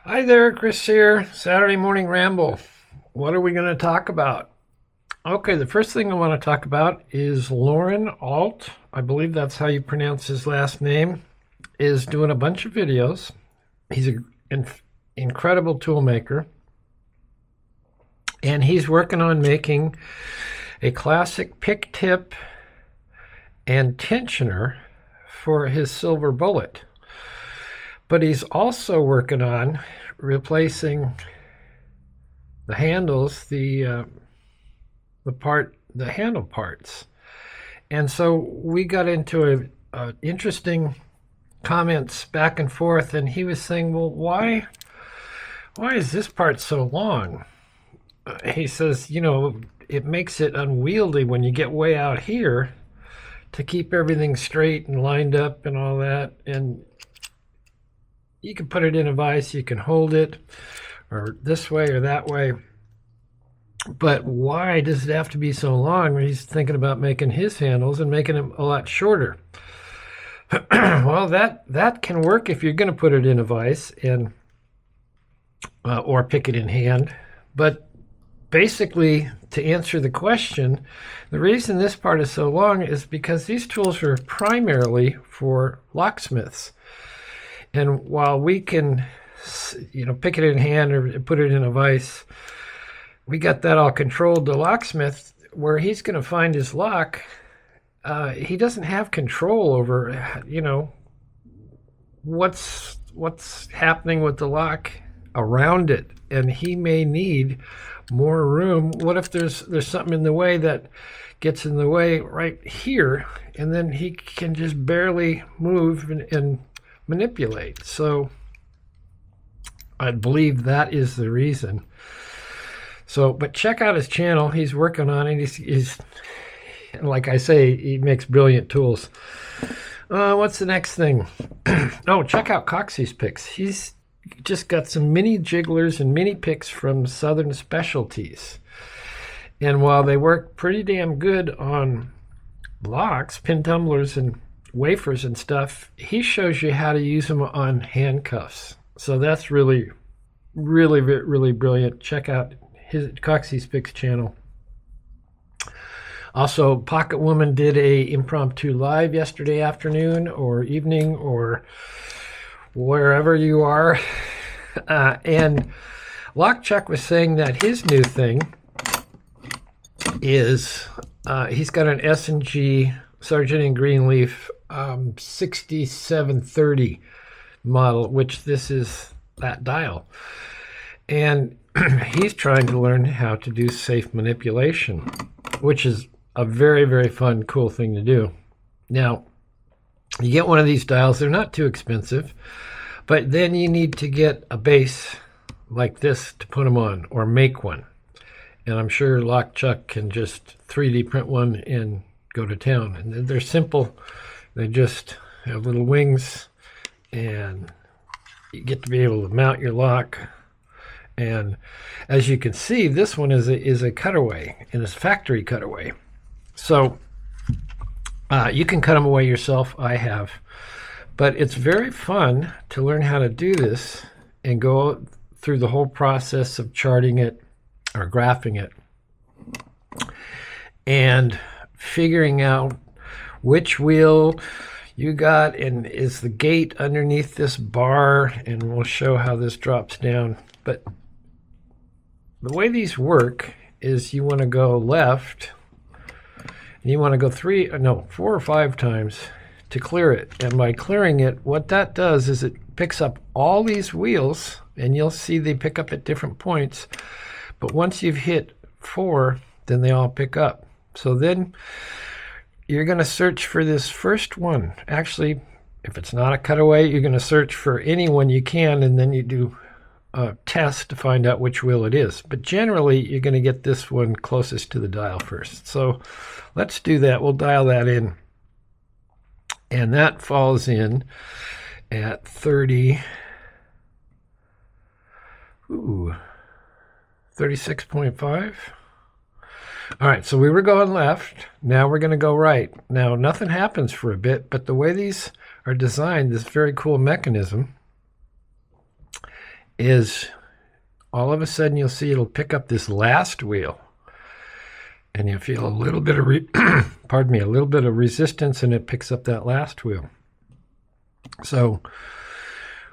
Hi there, Chris here. Saturday morning ramble. What are we going to talk about? Okay, the first thing I want to talk about is Lauren Alt. I believe that's how you pronounce his last name. Is doing a bunch of videos. He's an incredible tool maker, and he's working on making a classic pick tip and tensioner for his silver bullet. But he's also working on replacing the handles, the handle parts. And so we got into a interesting comments back and forth, and he was saying, well, why is this part so long? He says, it makes it unwieldy when you get way out here to keep everything straight and lined up and all that. And you can put it in a vise, you can hold it, or this way or that way. But why does it have to be so long when he's thinking about making his handles and making them a lot shorter? Well, that can work if you're going to put it in a vise and or pick it in hand. But basically, to answer the question, the reason this part is so long is because these tools are primarily for locksmiths. And while we can, pick it in hand or put it in a vise, we got that all controlled. The locksmith, where he's going to find his lock, he doesn't have control over, what's happening with the lock around it. And he may need more room. What if there's something in the way that gets in the way right here, and then he can just barely move and manipulate. So I believe that is the reason. So, but check out his channel. He's working on it. He's like I say, he makes brilliant tools. What's the next thing? Oh, check out Coxey's picks. He's just got some mini jigglers and mini picks from Southern Specialties. And while they work pretty damn good on locks, pin tumblers, and wafers and stuff, he shows you how to use them on handcuffs. So that's really, really, really brilliant. Check out his Coxey's Picks channel. Also, Pocket Woman did a impromptu live yesterday afternoon or evening or wherever you are. And Lockchuck was saying that his new thing is he's got an S&G Sargent & Greenleaf 6730 model, which this is that dial. And he's trying to learn how to do safe manipulation, which is a very, very fun, cool thing to do. Now, you get one of these dials, they're not too expensive, but then you need to get a base like this to put them on, or make one. And I'm sure Lockchuck can just 3D print one and go to town. And they're simple. They just have little wings, and you get to be able to mount your lock. And as you can see, this one is a cutaway, and it's factory cutaway. So you can cut them away yourself. I have. But it's very fun to learn how to do this and go through the whole process of charting it or graphing it and figuring out which wheel you got, and is the gate underneath this bar, and we'll show how this drops down. But the way these work is you want to go left, and you want to go 4 or 5 times to clear it. And by clearing it, what that does is it picks up all these wheels, and you'll see they pick up at different points. But once you've hit 4, then they all pick up. So then you're going to search for this first one. Actually, if it's not a cutaway, you're going to search for any one you can, and then you do a test to find out which wheel it is. But generally, you're going to get this one closest to the dial first. So let's do that. We'll dial that in. And that falls in at 30. 36.5. All right, so we were going left. Now we're going to go right. Now, nothing happens for a bit, but the way these are designed, this very cool mechanism, is all of a sudden you'll see it'll pick up this last wheel, and you feel a little bit of pardon me, a little bit of resistance, and it picks up that last wheel. So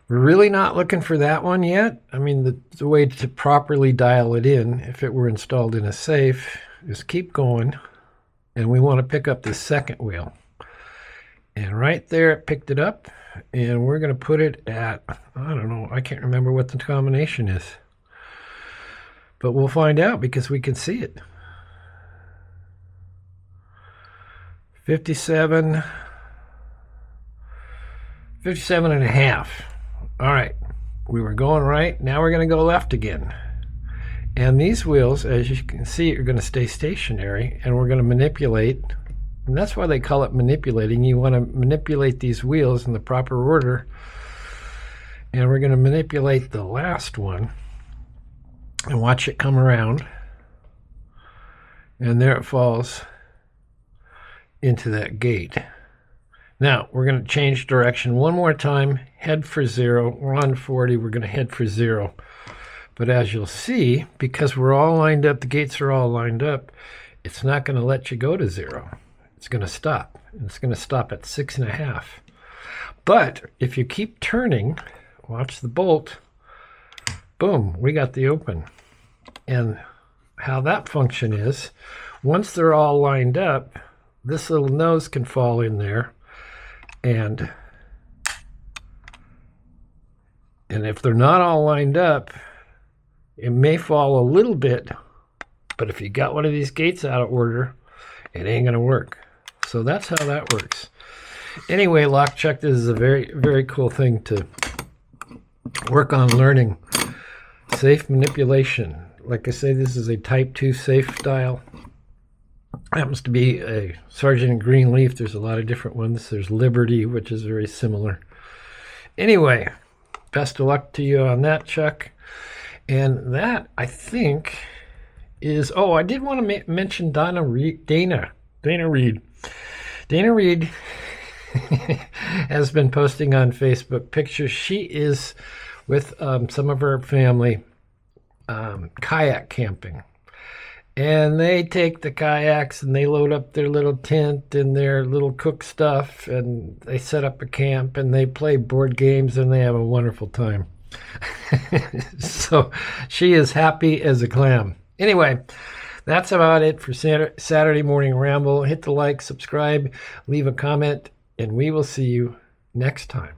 we're really not looking for that one yet. I mean, the way to properly dial it in, if it were installed in a safe, is keep going, and we want to pick up the second wheel. And right there it picked it up, and we're going to put it at, I don't know, I can't remember what the combination is, but we'll find out because we can see it. 57 and a half. All right, we were going right. Now we're going to go left again. And these wheels, as you can see, are going to stay stationary, and we're going to manipulate. And that's why they call it manipulating. You want to manipulate these wheels in the proper order. And we're going to manipulate the last one and watch it come around. And there it falls into that gate. Now we're going to change direction one more time, head for 0. We're on 40, we're going to head for 0. But as you'll see, because we're all lined up, the gates are all lined up, it's not going to let you go to 0. It's going to stop. It's going to stop at 6.5. But if you keep turning, watch the bolt, boom, we got the open. And how that function is, once they're all lined up, this little nose can fall in there, and if they're not all lined up, it may fall a little bit, but if you got one of these gates out of order, it ain't going to work. So that's how that works. Anyway, lock check, this is a very, very cool thing to work on learning. Safe manipulation. Like I say, this is a Type 2 safe dial. Happens to be a Sargent Greenleaf. There's a lot of different ones. There's Liberty, which is very similar. Anyway, best of luck to you on that, Chuck. And that, I think, is... Oh, I did want to mention Dana Reed. Dana Reed has been posting on Facebook pictures. She is with some of her family kayak camping. And they take the kayaks and they load up their little tent and their little cook stuff, and they set up a camp and they play board games and they have a wonderful time. So she is happy as a clam. Anyway, that's about it for Saturday Morning Ramble. Hit the like, subscribe, leave a comment, and we will see you next time.